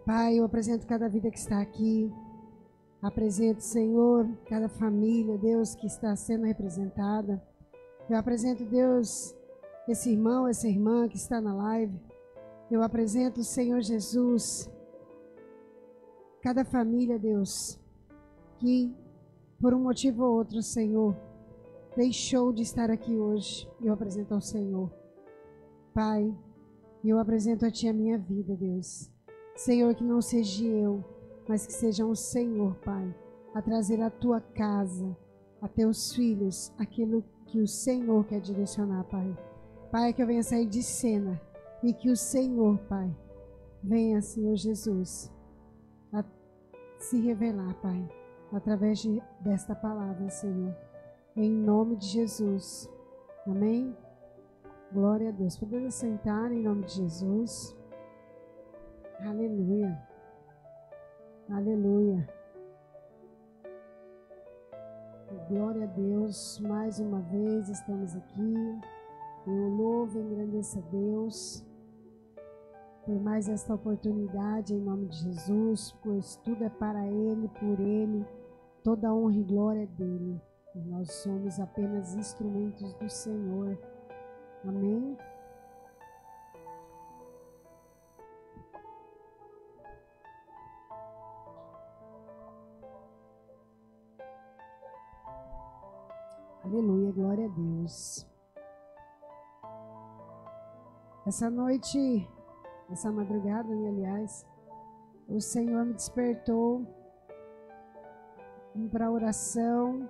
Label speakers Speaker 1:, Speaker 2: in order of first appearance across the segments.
Speaker 1: Pai, eu apresento cada vida que está aqui. Apresento, Senhor, cada família, Deus, que está sendo representada. Eu apresento, Deus, esse irmão, essa irmã que está na live. Eu apresento, Senhor Jesus, cada família, Deus, que por um motivo ou outro, Senhor, deixou de estar aqui hoje. Eu apresento ao Senhor. Pai, eu apresento a Ti a minha vida, Deus. Senhor, que não seja eu, mas que seja o Senhor, Pai, a trazer à Tua casa, a Teus filhos, aquilo que o Senhor quer direcionar, Pai. Pai, que eu venha sair de cena e que o Senhor, Pai, venha, Senhor Jesus, a se revelar, Pai, através desta palavra, Senhor. Em nome de Jesus. Amém? Glória a Deus. Podemos sentar em nome de Jesus. Aleluia. Aleluia. Glória a Deus. Mais uma vez estamos aqui. Eu louvo e engrandeço a Deus por mais esta oportunidade em nome de Jesus, pois tudo é para Ele, por Ele, toda a honra e glória é dele. E nós somos apenas instrumentos do Senhor. Amém? Aleluia, glória a Deus. Essa noite, essa madrugada, né, aliás, o Senhor me despertou para oração.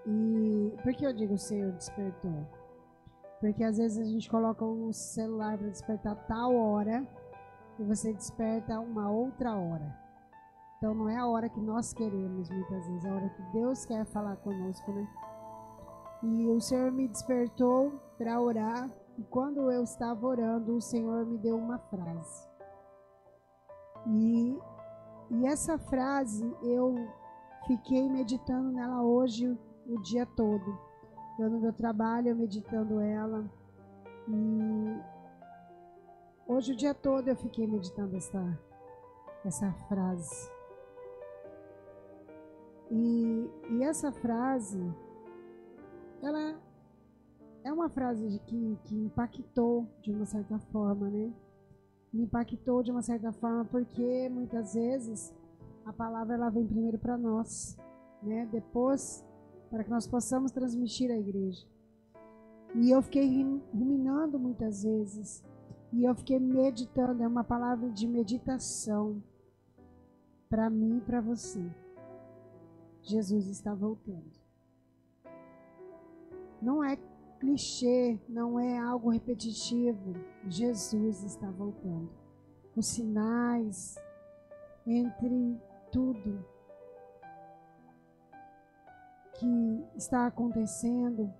Speaker 1: E por que eu digo o Senhor despertou? Porque às vezes a gente coloca o celular para despertar tal hora e você desperta uma outra hora. Então não é a hora que nós queremos muitas vezes, é a hora que Deus quer falar conosco, né? E o Senhor me despertou para orar. E quando eu estava orando, o Senhor me deu uma frase. E essa frase eu fiquei meditando nela hoje o dia todo. Eu no meu trabalho, eu meditando ela. E hoje o dia todo eu fiquei meditando essa frase. E essa frase, ela é uma frase que impactou de uma certa forma, né? Me impactou de uma certa forma porque muitas vezes a palavra ela vem primeiro para nós, né? Depois para que nós possamos transmitir à igreja. E eu fiquei ruminando muitas vezes. E eu fiquei meditando. É uma palavra de meditação para mim e para você. Jesus está voltando. Não é clichê, não é algo repetitivo. Jesus está voltando. Os sinais entre tudo que está acontecendo,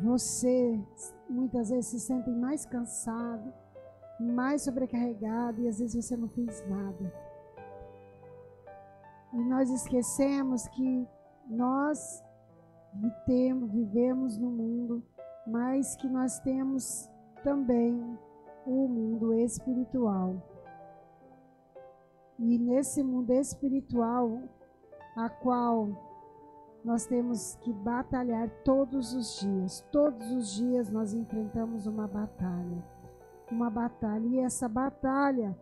Speaker 1: você muitas vezes se sente mais cansado, mais sobrecarregado e às vezes você não fez nada. E nós esquecemos que nós vivemos no mundo, mas que nós temos também o mundo espiritual. E nesse mundo espiritual, a qual nós temos que batalhar todos os dias nós enfrentamos uma batalha. E essa batalha,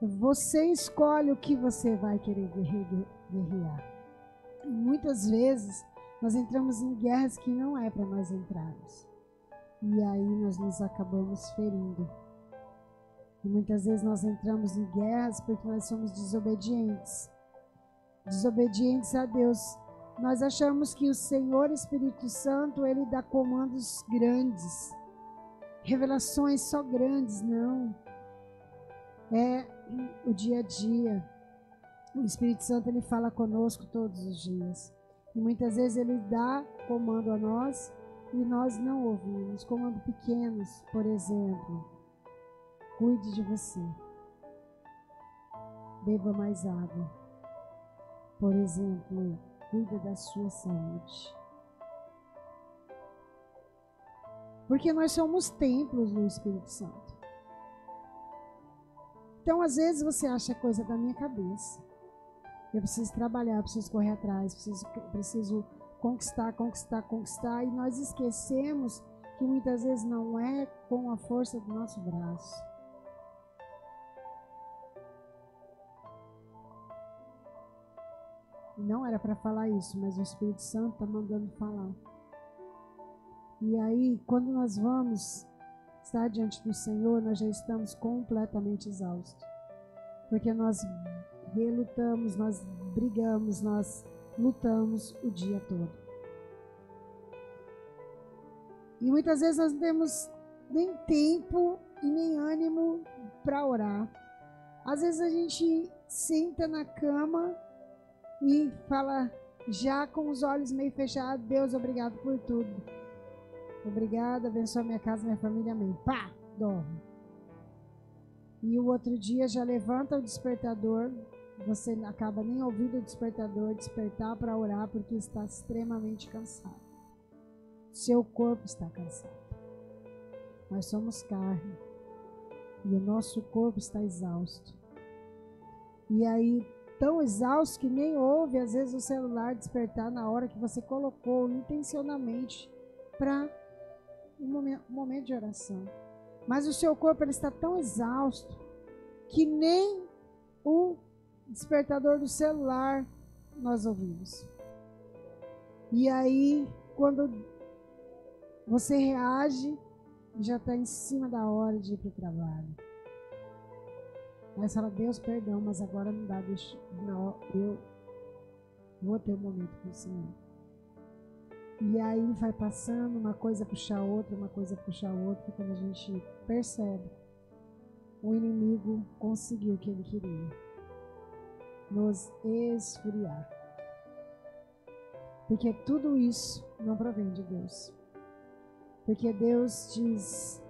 Speaker 1: você escolhe o que você vai querer guerrear. E muitas vezes nós entramos em guerras que não é para nós entrarmos. E aí nós nos acabamos ferindo. E muitas vezes nós entramos em guerras porque nós somos desobedientes. Desobedientes a Deus. Nós achamos que o Senhor Espírito Santo, Ele dá comandos grandes. Revelações só grandes, não. É o dia a dia. O Espírito Santo, Ele fala conosco todos os dias. E muitas vezes Ele dá comando a nós e nós não ouvimos. Comandos pequenos, por exemplo. Cuide de você. Beba mais água. Por exemplo, cuida da sua saúde. Porque nós somos templos do Espírito Santo. Então, às vezes, você acha coisa da minha cabeça. Eu preciso trabalhar, eu preciso correr atrás, preciso conquistar. E nós esquecemos que muitas vezes não é com a força do nosso braço. Não era para falar isso, mas o Espírito Santo está mandando falar. E aí, quando nós vamos estar diante do Senhor, nós já estamos completamente exaustos. Porque nós relutamos, nós brigamos, nós lutamos o dia todo. E muitas vezes nós não temos nem tempo e nem ânimo para orar. Às vezes a gente senta na cama e fala, já com os olhos meio fechados, Deus, obrigado por tudo. Obrigado, abençoa minha casa, minha família, amém. Pá, dorme. E o outro dia já levanta o despertador, você acaba nem ouvindo o despertador despertar para orar porque está extremamente cansado. Seu corpo está cansado. Nós somos carne e o nosso corpo está exausto. E aí, tão exausto que nem ouve, às vezes, o celular despertar na hora que você colocou intencionalmente para um momento de oração. Mas o seu corpo ele está tão exausto que nem o despertador do celular nós ouvimos. E aí, quando você reage, já está em cima da hora de ir para o trabalho. Aí você fala, Deus, perdão, mas agora não dá, não, eu vou ter um momento com o Senhor. E aí vai passando, uma coisa puxar outra, e quando a gente percebe, o inimigo conseguiu o que ele queria. Nos esfriar. Porque tudo isso não provém de Deus. Porque Deus diz,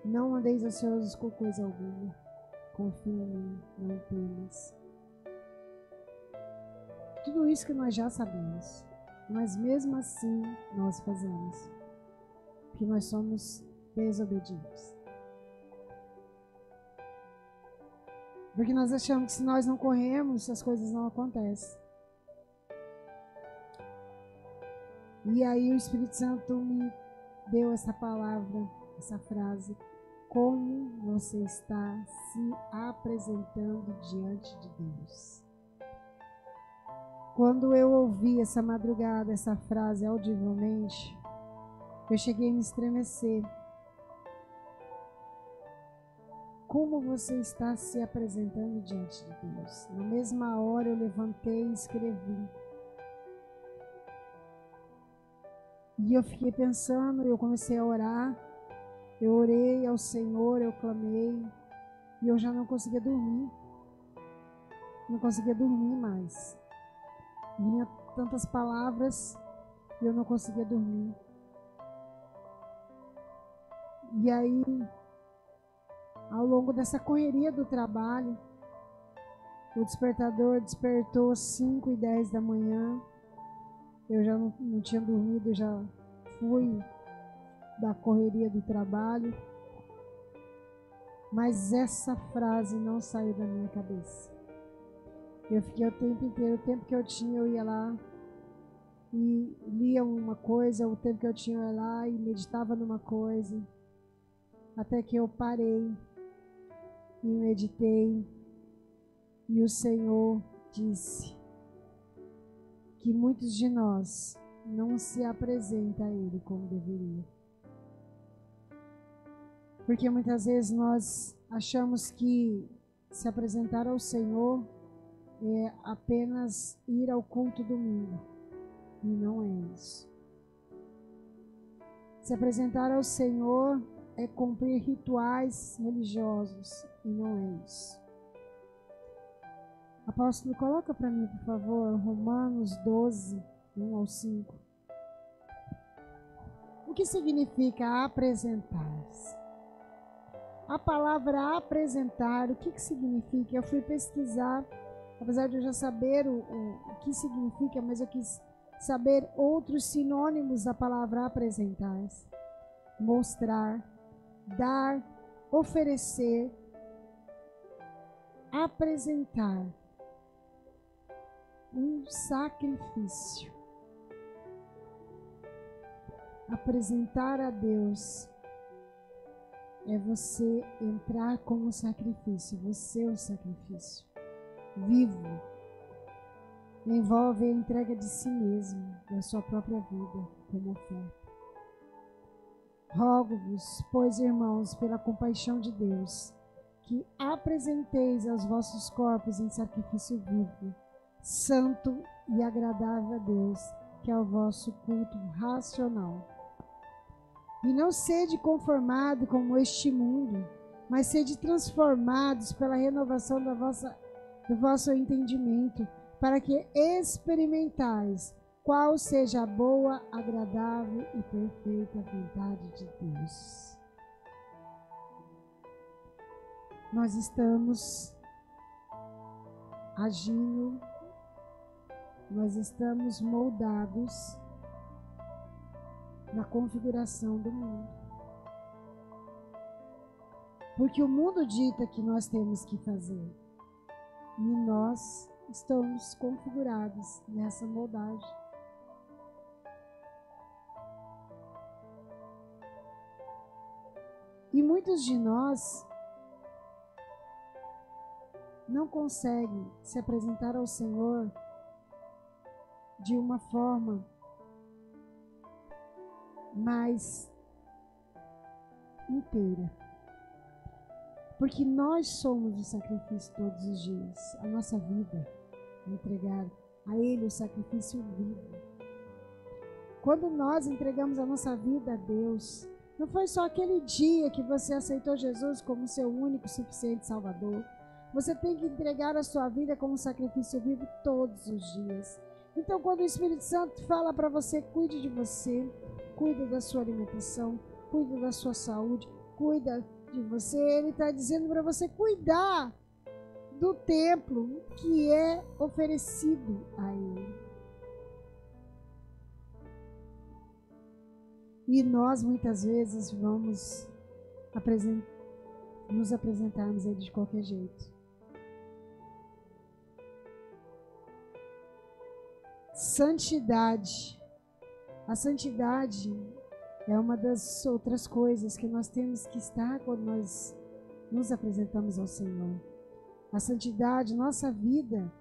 Speaker 1: não andeis ansiosos com coisa alguma. Confia em mim, não temas. Tudo isso que nós já sabemos. Mas mesmo assim nós fazemos. Porque nós somos desobedientes. Porque nós achamos que se nós não corremos, as coisas não acontecem. E aí o Espírito Santo me deu essa palavra, essa frase. Como você está se apresentando diante de Deus? Quando eu ouvi essa madrugada, essa frase audivelmente, eu cheguei a me estremecer. Como você está se apresentando diante de Deus? Na mesma hora eu levantei e escrevi. E eu fiquei pensando, eu comecei a orar. Eu orei ao Senhor, eu clamei. E eu já não conseguia dormir. Não conseguia dormir mais. Vinha tantas palavras e eu não conseguia dormir. E aí, ao longo dessa correria do trabalho, o despertador despertou 5:10 da manhã. Eu já não tinha dormido, já fui da correria do trabalho. Mas essa frase não saiu da minha cabeça. Eu fiquei o tempo inteiro, o tempo que eu tinha, eu ia lá e lia uma coisa, o tempo que eu tinha, eu ia lá e meditava numa coisa. Até que eu parei e meditei. E o Senhor disse que muitos de nós não se apresentam a Ele como deveria. Porque muitas vezes nós achamos que se apresentar ao Senhor é apenas ir ao culto domingo. E não é isso. Se apresentar ao Senhor é cumprir rituais religiosos. E não é isso. Apóstolo, coloca para mim, por favor, Romanos 12, 1 ao 5. O que significa apresentar-se? A palavra apresentar, o que significa? Eu fui pesquisar, apesar de eu já saber o que significa, mas eu quis saber outros sinônimos da palavra apresentar-se. Mostrar, dar, oferecer, apresentar um sacrifício. Apresentar a Deus é você entrar como sacrifício, você é o sacrifício vivo. Envolve a entrega de si mesmo, da sua própria vida, como oferta. Rogo-vos, pois, irmãos, pela compaixão de Deus, que apresenteis aos vossos corpos em sacrifício vivo, santo e agradável a Deus, que é o vosso culto racional. E não sede conformado como este mundo, mas sede transformados pela renovação do vosso entendimento, para que experimentais qual seja a boa, agradável e perfeita vontade de Deus. Nós estamos agindo, nós estamos moldados na configuração do mundo. Porque o mundo dita que nós temos que fazer. E nós estamos configurados nessa moldagem. E muitos de nós não conseguem se apresentar ao Senhor de uma forma mais inteira. Porque nós somos o sacrifício todos os dias. A nossa vida, entregar a Ele o sacrifício vivo. Quando nós entregamos a nossa vida a Deus, não foi só aquele dia que você aceitou Jesus como seu único, suficiente Salvador. Você tem que entregar a sua vida como sacrifício vivo todos os dias. Então, quando o Espírito Santo fala para você, cuide de você, cuida da sua alimentação, cuida da sua saúde, cuida de você, Ele está dizendo para você cuidar do templo que é oferecido a Ele. E nós muitas vezes vamos nos apresentarmos a Ele de qualquer jeito. Santidade. A santidade é uma das outras coisas que nós temos que estar quando nós nos apresentamos ao Senhor. A santidade, nossa vida,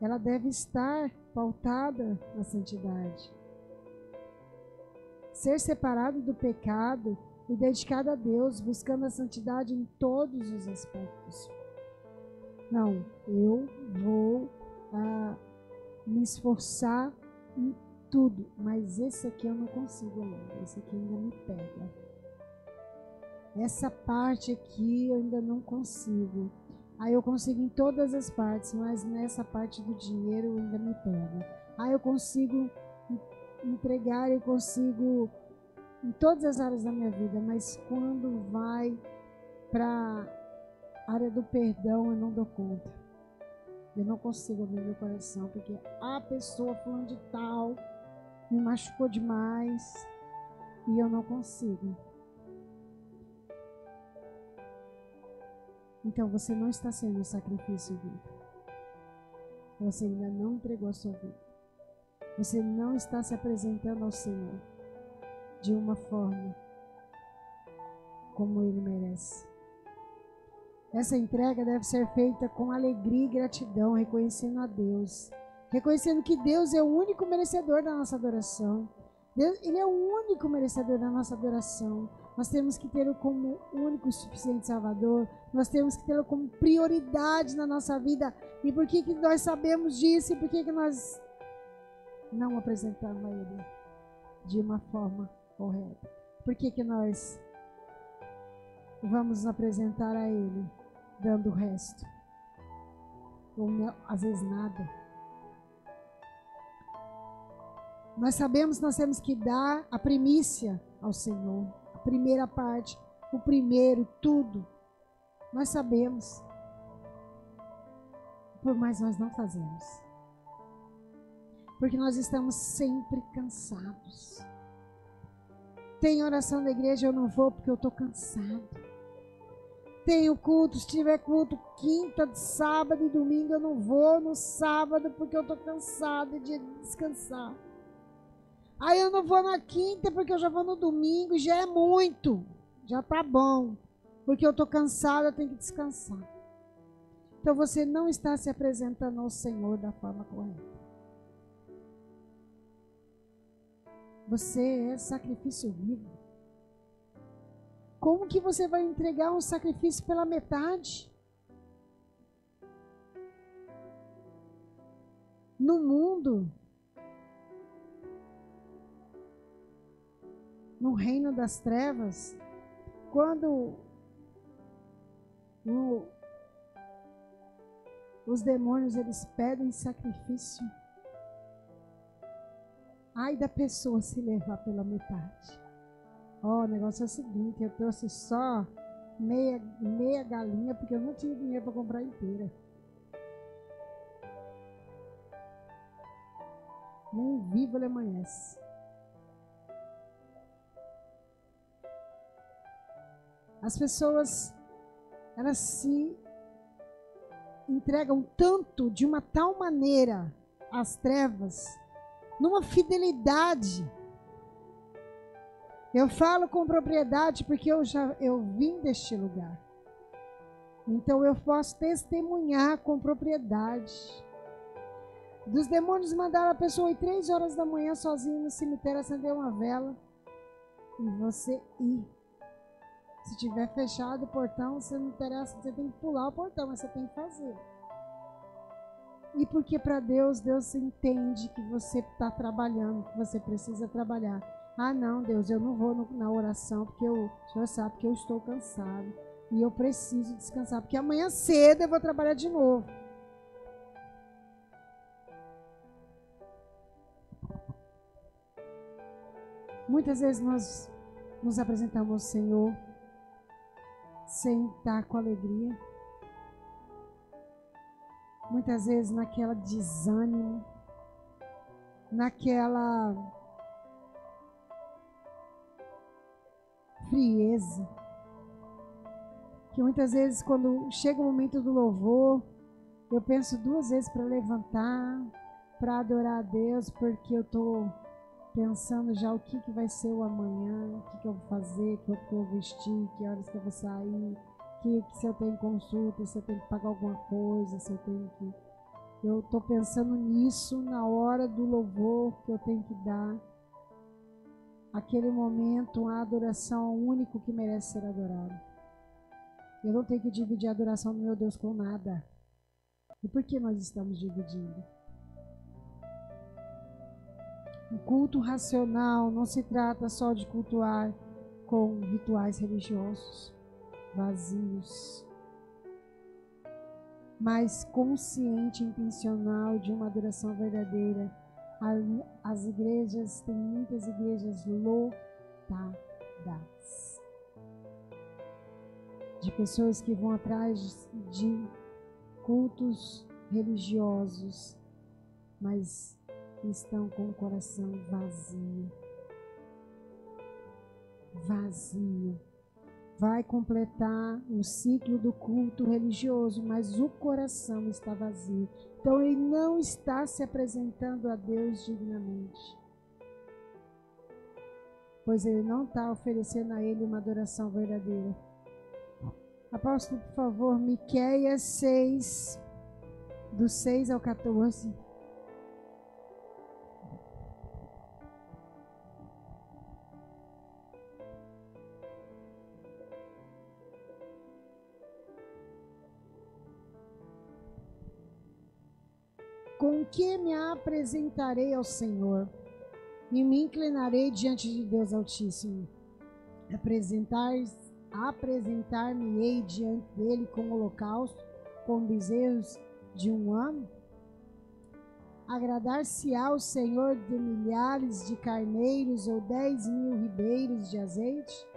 Speaker 1: ela deve estar pautada na santidade. Ser separado do pecado e dedicado a Deus, buscando a santidade em todos os aspectos. Não, eu vou me esforçar em tudo, mas esse aqui eu não consigo ainda, esse aqui ainda me pega. Essa parte aqui eu ainda não consigo. Aí eu consigo em todas as partes, mas nessa parte do dinheiro eu ainda me pega. Aí eu consigo entregar, eu consigo em todas as áreas da minha vida, mas quando vai para a área do perdão eu não dou conta. Eu não consigo abrir meu coração, porque a pessoa falando de tal me machucou demais e eu não consigo. Então você não está sendo um sacrifício vivo. Você ainda não entregou a sua vida. Você não está se apresentando ao Senhor de uma forma como Ele merece. Essa entrega deve ser feita com alegria e gratidão, reconhecendo a Deus. Reconhecendo que Deus é o único merecedor da nossa adoração. Ele é o único merecedor da nossa adoração. Nós temos que tê-lo como único e suficiente Salvador. Nós temos que tê-lo como prioridade na nossa vida. E por que nós sabemos disso? E por que nós não apresentamos a Ele de uma forma correta? Por que nós vamos nos apresentar a Ele dando o resto? Ou às vezes nada. Nós sabemos que nós temos que dar a primícia ao Senhor. A primeira parte, o primeiro, tudo. Nós sabemos. Mas nós não fazemos. Porque nós estamos sempre cansados. Tem oração da igreja, eu não vou porque eu estou cansado. tenho culto, se tiver culto quinta, sábado e domingo, eu não vou no sábado porque eu estou cansada de descansar. Aí eu não vou na quinta porque eu já vou no domingo, já é muito, já tá bom, porque eu estou cansada, eu tenho que descansar. Então você não está se apresentando ao Senhor da forma correta. Você é sacrifício vivo. Como que você vai entregar um sacrifício pela metade? No mundo, no reino das trevas, quando os demônios eles pedem sacrifício, ai da pessoa se levar pela metade. O negócio é o seguinte, eu trouxe só meia galinha porque eu não tinha dinheiro para comprar inteira. Nem vivo ele amanhece. As pessoas, elas se entregam tanto, de uma tal maneira, às trevas, numa fidelidade. Eu falo com propriedade porque eu vim deste lugar. Então eu posso testemunhar com propriedade. Dos demônios mandaram a pessoa ir 3 horas da manhã sozinha no cemitério acender uma vela e você ir. Se tiver fechado o portão, você não interessa, você tem que pular o portão, mas você tem que fazer. E porque para Deus, Deus entende que você está trabalhando, que você precisa trabalhar. Ah, não, Deus, eu não vou na oração, porque o Senhor sabe que eu estou cansado. E eu preciso descansar, porque amanhã cedo eu vou trabalhar de novo. Muitas vezes nós nos apresentamos ao Senhor sem estar com alegria. Muitas vezes naquela desânimo, naquela frieza, que muitas vezes quando chega o momento do louvor, eu penso 2 vezes para levantar, para adorar a Deus, porque eu estou pensando já o que vai ser o amanhã, o que eu vou fazer, que eu vou vestir, que horas que eu vou sair, que se eu tenho consulta, se eu tenho que pagar alguma coisa, se eu tenho que... Eu estou pensando nisso na hora do louvor que eu tenho que dar. Aquele momento, a adoração ao único que merece ser adorado. Eu não tenho que dividir a adoração do meu Deus com nada. E por que nós estamos dividindo? O culto racional não se trata só de cultuar com rituais religiosos vazios, mas consciente e intencional de uma adoração verdadeira. As igrejas, tem muitas igrejas lotadas de pessoas que vão atrás de cultos religiosos, mas estão com o coração vazio. Vazio. Vai completar o ciclo do culto religioso, mas o coração está vazio. Então ele não está se apresentando a Deus dignamente, pois ele não está oferecendo a ele uma adoração verdadeira. Apóstolo, por favor, Miqueias 6, do 6 ao 14. Com que me apresentarei ao Senhor e me inclinarei diante de Deus Altíssimo? Apresentar-me-ei diante dele com holocausto, com bezerros de 1 ano? Agradar-se-á o Senhor de milhares de carneiros ou 10.000 ribeiros de azeite?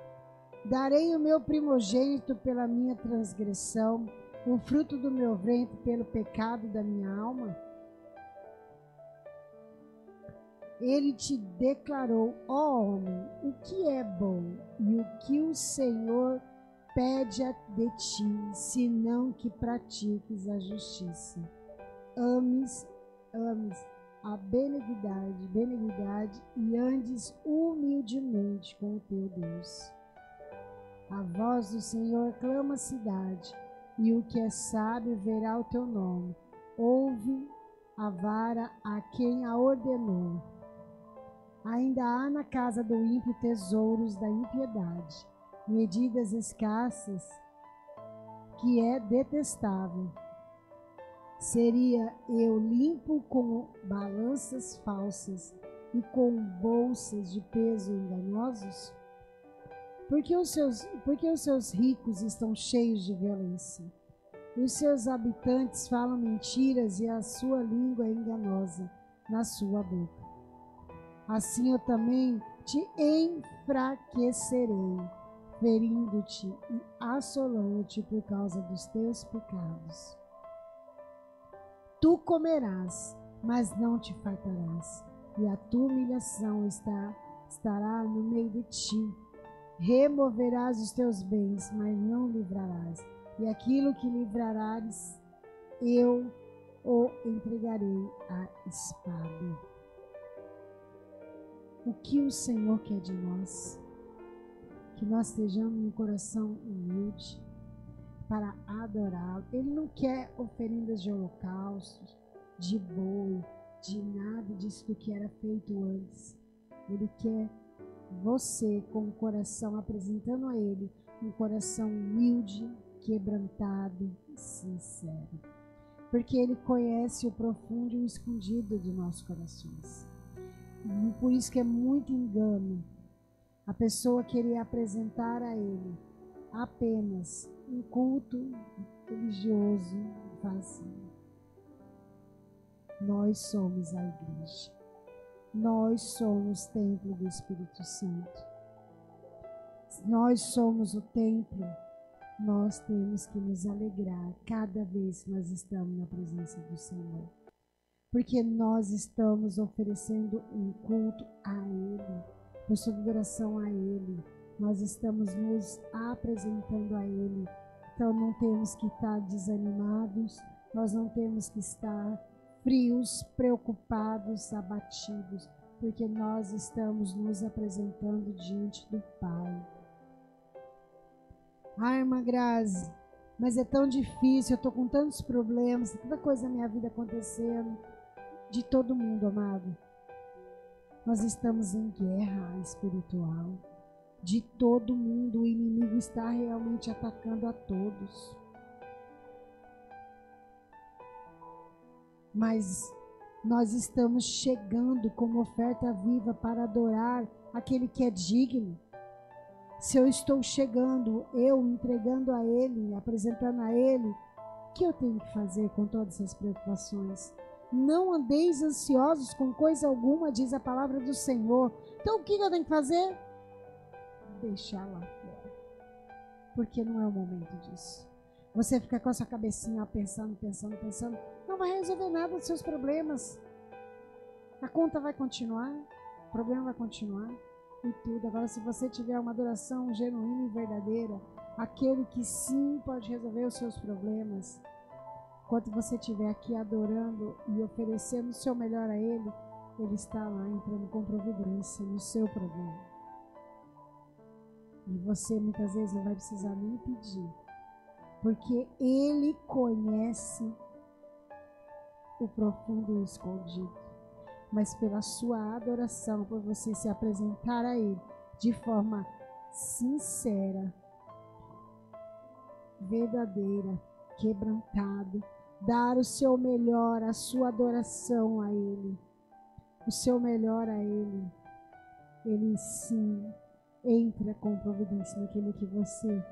Speaker 1: Darei o meu primogênito pela minha transgressão, o fruto do meu ventre pelo pecado da minha alma? Ele te declarou, ó homem, o que é bom e o que o Senhor pede de ti, senão que pratiques a justiça. Ames a benignidade e andes humildemente com o teu Deus. A voz do Senhor clama a cidade, e o que é sábio verá o teu nome. Ouve a vara a quem a ordenou. Ainda há na casa do ímpio tesouros da impiedade, medidas escassas, que é detestável. Seria eu limpo com balanças falsas e com bolsas de peso enganosos? Porque os seus ricos estão cheios de violência, e os seus habitantes falam mentiras, e a sua língua é enganosa na sua boca. Assim eu também te enfraquecerei, ferindo-te e assolando-te por causa dos teus pecados. Tu comerás, mas não te fartarás, e a tua humilhação estará no meio de ti. Removerás os teus bens, mas não livrarás, e aquilo que livrarares, eu o entregarei à espada. O que o Senhor quer de nós? Que nós estejamos um coração humilde para adorá-lo. Ele não quer oferendas de holocaustos, de boi, de nada disso do que era feito antes. Ele quer você com o coração apresentando a Ele um coração humilde, quebrantado e sincero. Porque Ele conhece o profundo e o escondido de nossos corações. E por isso que é muito engano a pessoa querer apresentar a Ele apenas um culto religioso vazio. Nós somos a igreja. Nós somos templo do Espírito Santo. Nós somos o templo. Nós temos que nos alegrar cada vez que nós estamos na presença do Senhor. Porque nós estamos oferecendo um culto a Ele, nossa adoração a Ele. Nós estamos nos apresentando a Ele. Então não temos que estar desanimados, nós não temos que estar frios, preocupados, abatidos, porque nós estamos nos apresentando diante do Pai. Ai, irmã Grazi, mas é tão difícil, eu estou com tantos problemas, tanta coisa na minha vida acontecendo, de todo mundo, amado. Nós estamos em guerra espiritual, de todo mundo, o inimigo está realmente atacando a todos. Mas nós estamos chegando como oferta viva para adorar aquele que é digno. Se eu estou chegando, eu entregando a Ele, apresentando a Ele, o que eu tenho que fazer com todas essas preocupações? Não andeis ansiosos com coisa alguma, diz a palavra do Senhor. Então o que eu tenho que fazer? Deixar lá fora. Porque não é o momento disso. Você fica com a sua cabecinha pensando, não vai resolver nada dos seus problemas. A conta vai continuar, o problema vai continuar e tudo. Agora, se você tiver uma adoração genuína e verdadeira, aquele que sim pode resolver os seus problemas, enquanto você estiver aqui adorando e oferecendo o seu melhor a Ele, Ele está lá entrando com providência no seu problema. E você muitas vezes não vai precisar nem pedir, porque Ele conhece o profundo e o escondido. Mas pela sua adoração, por você se apresentar a Ele de forma sincera, verdadeira, quebrantado, dar o seu melhor, a sua adoração a Ele, o seu melhor a Ele, Ele sim entra com providência naquilo que você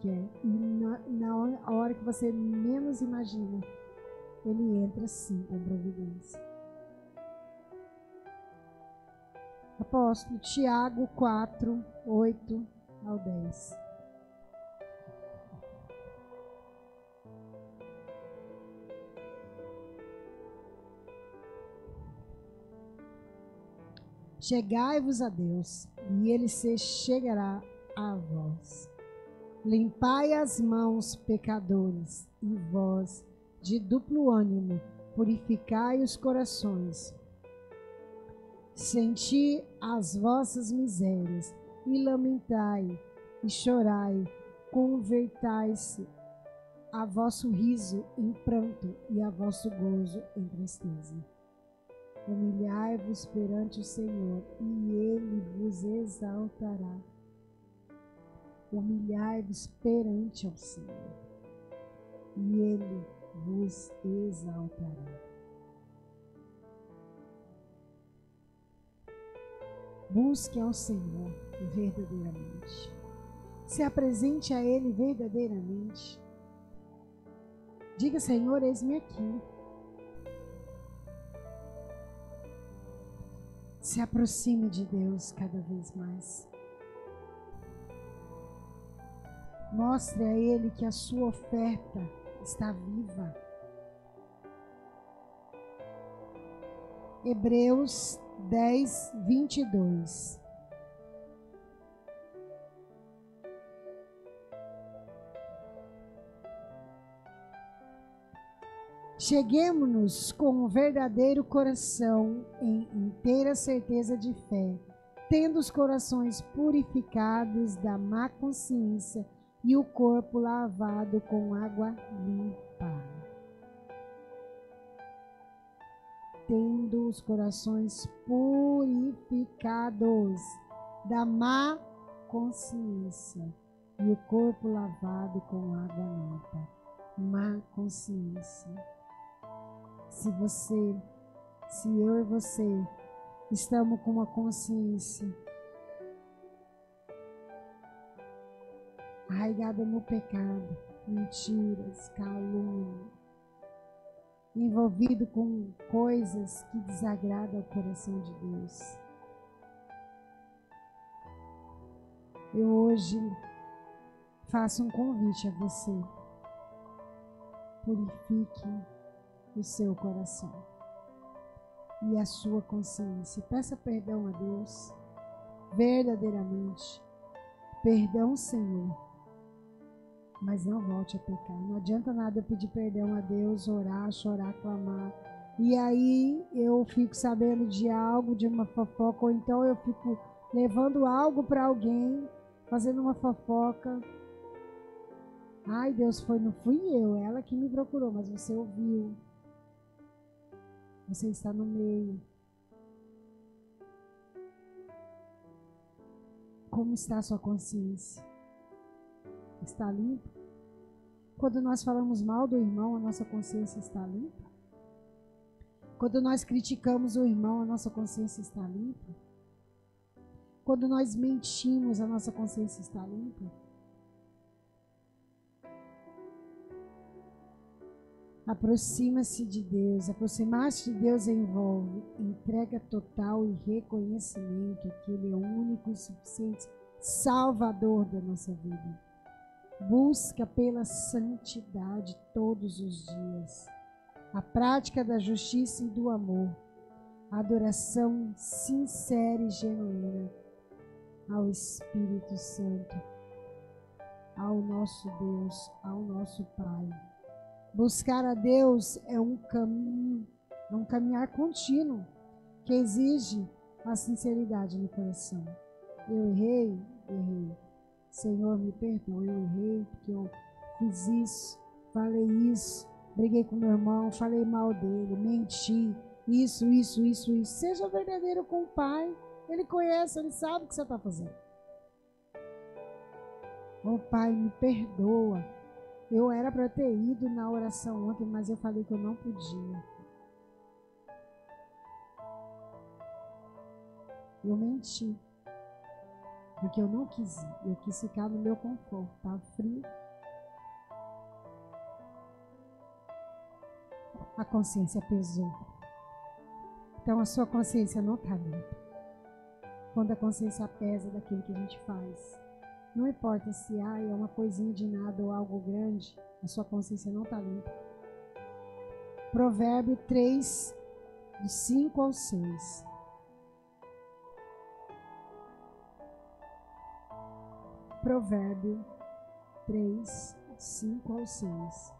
Speaker 1: quer. E na hora que você menos imagina, Ele entra sim com providência. Apóstolo Tiago 4, 8 ao 10. Chegai-vos a Deus, e Ele se chegará a vós. Limpai as mãos, pecadores, e vós, de duplo ânimo, purificai os corações. Senti as vossas misérias, e lamentai, e chorai, convertai-se a vosso riso em pranto, e a vosso gozo em tristeza. Humilhai-vos perante o Senhor, e Ele vos exaltará. Humilhai-vos perante o Senhor, e Ele vos exaltará. Busque ao Senhor verdadeiramente. Se apresente a Ele verdadeiramente. Diga: Senhor, eis-me aqui. Se aproxime de Deus cada vez mais. Mostre a Ele que a sua oferta está viva. Hebreus 10, 22. Cheguemo-nos com um verdadeiro coração em inteira certeza de fé, tendo os corações purificados da má consciência e o corpo lavado com água limpa. Tendo os corações purificados da má consciência e o corpo lavado com água limpa. Má consciência. Se eu e você estamos com uma consciência arraigada no pecado, mentiras, calúnia, envolvido com coisas que desagradam ao coração de Deus, eu hoje faço um convite a você. Purifique o seu coração e a sua consciência. Peça perdão a Deus verdadeiramente. Perdão, Senhor, mas não volte a pecar. Não adianta nada eu pedir perdão a Deus, orar, chorar, clamar, e aí eu fico sabendo de algo, de uma fofoca, ou então eu fico levando algo para alguém, fazendo uma fofoca. Ai, Deus, não fui eu, ela que me procurou, mas você ouviu. Você está no meio. Como está a sua consciência? Está limpa? Quando nós falamos mal do irmão, a nossa consciência está limpa? Quando nós criticamos o irmão, a nossa consciência está limpa? Quando nós mentimos, a nossa consciência está limpa? Aproxima-se de Deus. Aproximar-se de Deus envolve entrega total e reconhecimento que Ele é o único e suficiente Salvador da nossa vida. Busca pela santidade todos os dias. A prática da justiça e do amor. A adoração sincera e genuína ao Espírito Santo, ao nosso Deus, ao nosso Pai. Buscar a Deus é um caminho, é um caminhar contínuo que exige a sinceridade no coração. Eu errei. Senhor, me perdoe, eu errei porque eu fiz isso, falei isso, briguei com meu irmão, falei mal dele, menti, isso. Seja verdadeiro com o Pai. Ele conhece, Ele sabe o que você está fazendo. Oh, Pai, me perdoa. Eu era para ter ido na oração ontem, mas eu falei que eu não podia. Eu menti. Porque eu não quis ir. Eu quis ficar no meu conforto. Estava frio. A consciência pesou. Então a sua consciência não está limpa. Quando a consciência pesa daquilo que a gente faz, não importa se é uma coisinha de nada ou algo grande, a sua consciência não está limpa. Provérbio 3, de 5 ao 6. Provérbio 3, 5 ao 6.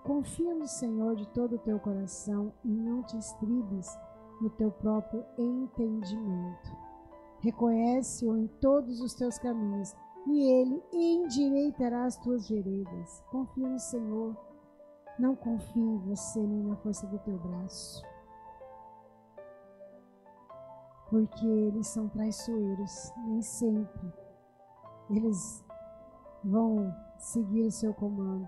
Speaker 1: Confia no Senhor de todo o teu coração e não te estribes no teu próprio entendimento. Reconhece-o em todos os teus caminhos e ele endireitará as tuas veredas. Confia no Senhor. Não confie em você nem na força do teu braço. Porque eles são traiçoeiros. Nem sempre eles vão seguir o seu comando.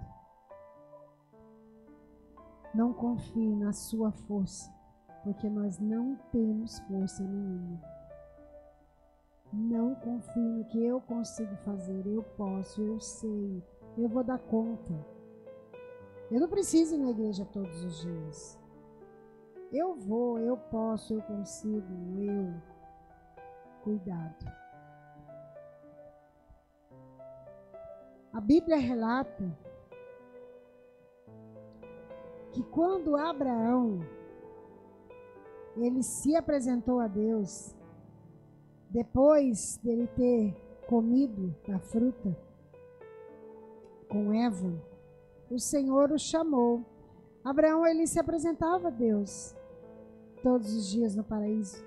Speaker 1: Não confie na sua força, porque nós não temos força nenhuma. Não confie no que eu consigo fazer, eu posso, eu sei, eu vou dar conta. Eu não preciso ir na igreja todos os dias. Eu vou, eu posso, eu consigo, eu. Cuidado. A Bíblia relata que quando Abraão ele se apresentou a Deus, depois dele ter comido da fruta com Eva, o Senhor o chamou. Abraão ele se apresentava a Deus todos os dias no paraíso.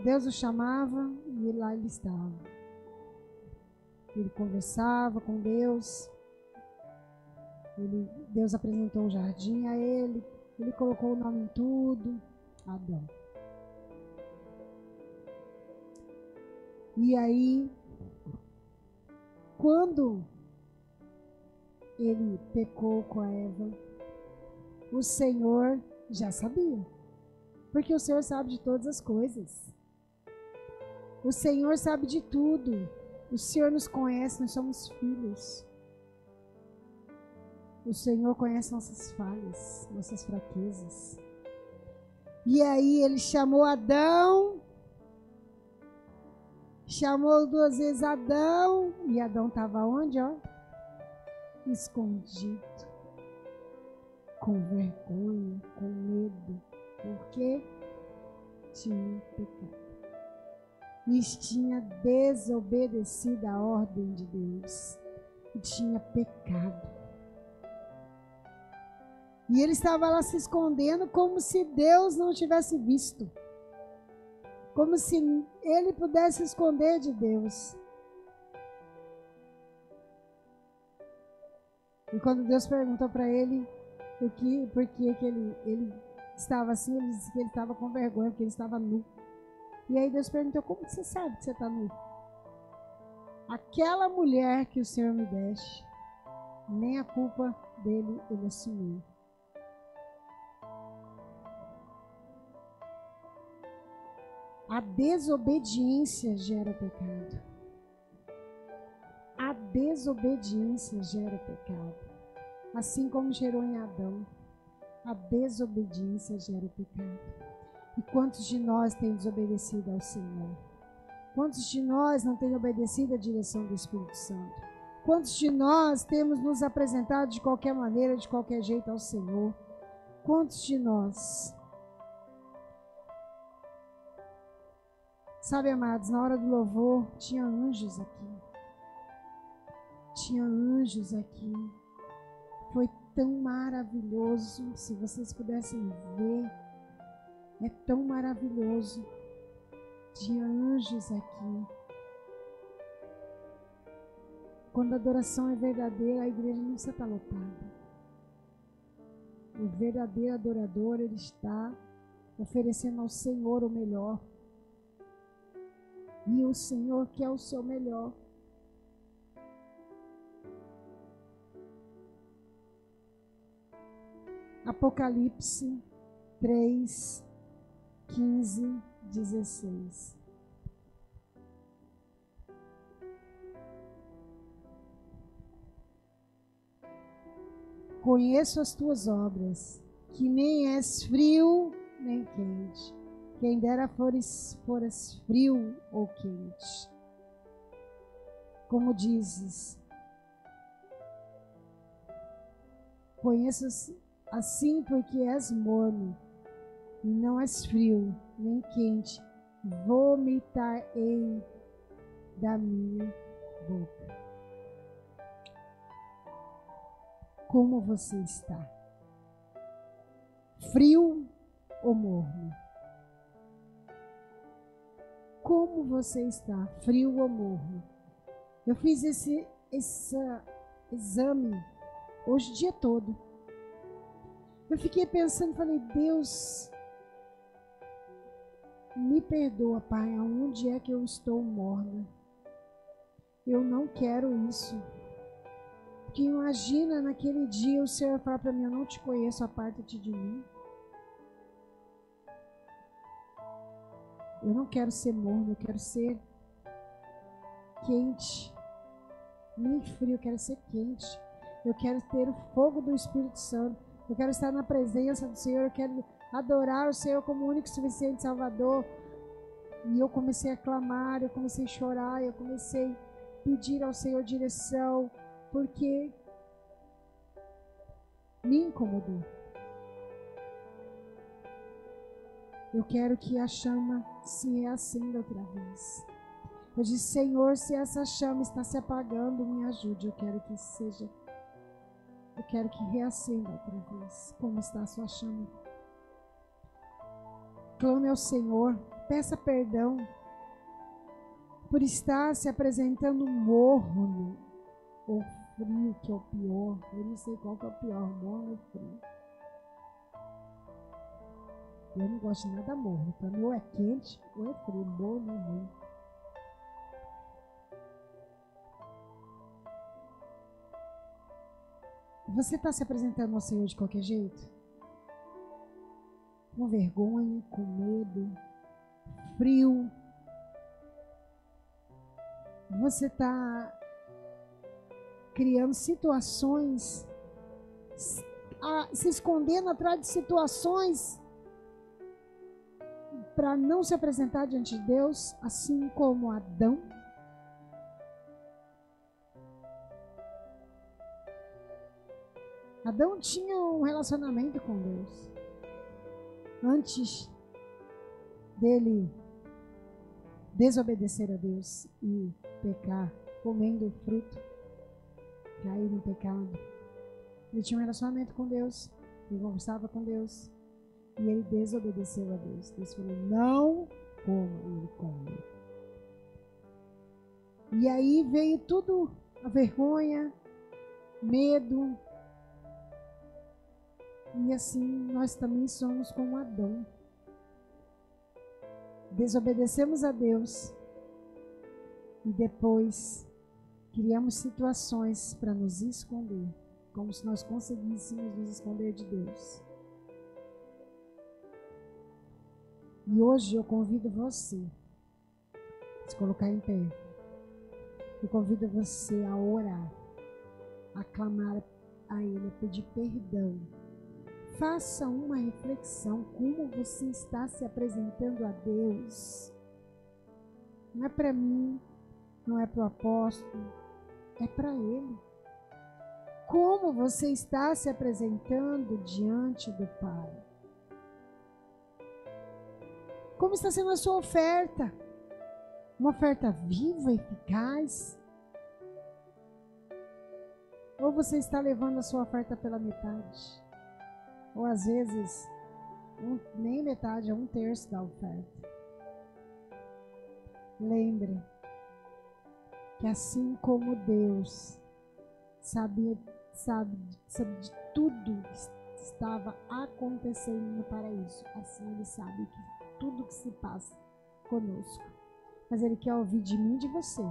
Speaker 1: Deus o chamava e lá ele estava. Ele conversava com Deus. Deus apresentou o jardim a ele. Ele colocou o nome em tudo. Adão. E aí, quando ele pecou com a Eva, o Senhor já sabia. Porque o Senhor sabe de todas as coisas. O Senhor sabe de tudo. O Senhor nos conhece, nós somos filhos. O Senhor conhece nossas falhas, nossas fraquezas. E aí ele chamou Adão, chamou 2 vezes Adão, e Adão estava onde, ó? Escondido, com vergonha, com medo, porque tinha pecado. E tinha desobedecido a ordem de Deus, e tinha pecado. E ele estava lá se escondendo como se Deus não tivesse visto. Como se ele pudesse esconder de Deus. E quando Deus perguntou para ele por que ele estava assim, ele disse que ele estava com vergonha, porque ele estava nu. E aí Deus perguntou, como você sabe que você está nu? Aquela mulher que o Senhor me deste, nem a culpa dele ele assumiu. A desobediência gera pecado. A desobediência gera pecado. Assim como gerou em Adão, a desobediência gera pecado. E quantos de nós têm desobedecido ao Senhor? Quantos de nós não têm obedecido à direção do Espírito Santo? Quantos de nós temos nos apresentado de qualquer maneira, de qualquer jeito ao Senhor? Quantos de nós? Sabe, amados, na hora do louvor, tinha anjos aqui. Tinha anjos aqui. Foi tão maravilhoso. Se vocês pudessem ver, é tão maravilhoso. Tinha anjos aqui. Quando a adoração é verdadeira, a igreja não precisa estar lotada. O verdadeiro adorador, ele está oferecendo ao Senhor o melhor. E o Senhor quer o seu melhor. Apocalipse 3, 15, 16. Conheço as tuas obras, que nem és frio nem quente. Quem dera foras frio ou quente. Como dizes, conheço assim porque és morno, e não és frio nem quente. Vomitar-ei da minha boca. Como você está? Frio ou morno? Como você está? Frio ou morno? Eu fiz esse exame hoje o dia todo. Eu fiquei pensando, falei, Deus, me perdoa, Pai, aonde é que eu estou morna? Eu não quero isso. Porque imagina naquele dia o Senhor falar para mim, eu não te conheço, aparta-te de mim. Eu não quero ser morno, eu quero ser quente. Nem frio, eu quero ser quente. Eu quero ter o fogo do Espírito Santo. Eu quero estar na presença do Senhor. Eu quero adorar o Senhor como único e suficiente Salvador. E eu comecei a clamar, eu comecei a chorar, eu comecei a pedir ao Senhor direção, porque me incomodou. Eu quero que a chama se reacenda outra vez. Eu disse, Senhor, se essa chama está se apagando, me ajude. Eu quero que reacenda outra vez. Como está a sua chama? Clame ao Senhor, peça perdão por estar se apresentando morno ou frio, que é o pior. Eu não sei qual que é o pior, morno ou frio. Eu não gosto de nada morno. Para mim, ou é quente ou é frio. Morno é ruim. Você está se apresentando ao Senhor de qualquer jeito? Com vergonha, com medo, frio. Você está criando situações, se escondendo atrás de situações para não se apresentar diante de Deus, assim como Adão. Adão tinha um relacionamento com Deus. Antes dele desobedecer a Deus e pecar, comendo o fruto, cair no pecado. Ele tinha um relacionamento com Deus, ele conversava com Deus, e ele desobedeceu a Deus. Deus falou, não coma, ele come. E aí veio tudo, a vergonha, medo. E assim nós também somos como Adão. Desobedecemos a Deus e depois criamos situações para nos esconder, como se nós conseguíssemos nos esconder de Deus. E hoje eu convido você a se colocar em pé. Eu convido você a orar, a clamar a Ele, a pedir perdão. Faça uma reflexão, como você está se apresentando a Deus. Não é para mim, não é para o apóstolo, é para Ele. Como você está se apresentando diante do Pai? Como está sendo a sua oferta? Uma oferta viva, eficaz? Ou você está levando a sua oferta pela metade? Ou às vezes, nem metade, é 1/3 da oferta. Lembre que assim como Deus sabe de tudo que estava acontecendo no paraíso, assim Ele sabe que tudo que se passa conosco. Mas Ele quer ouvir de mim e de você.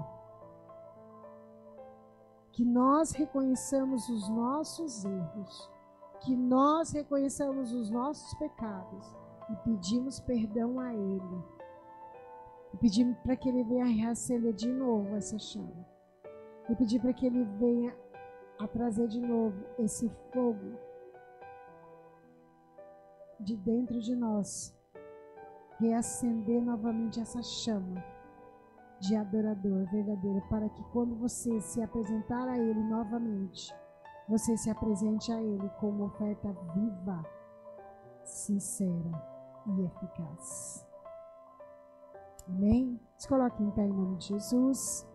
Speaker 1: Que nós reconheçamos os nossos erros, que nós reconheçamos os nossos pecados e pedimos perdão a Ele. E pedimos para que Ele venha reacender de novo essa chama. E pedir para que Ele venha a trazer de novo esse fogo de dentro de nós. Reacender novamente essa chama de adorador verdadeiro, para que quando você se apresentar a Ele novamente, você se apresente a Ele com uma oferta viva, sincera e eficaz. Amém? Se coloque em pé em nome de Jesus.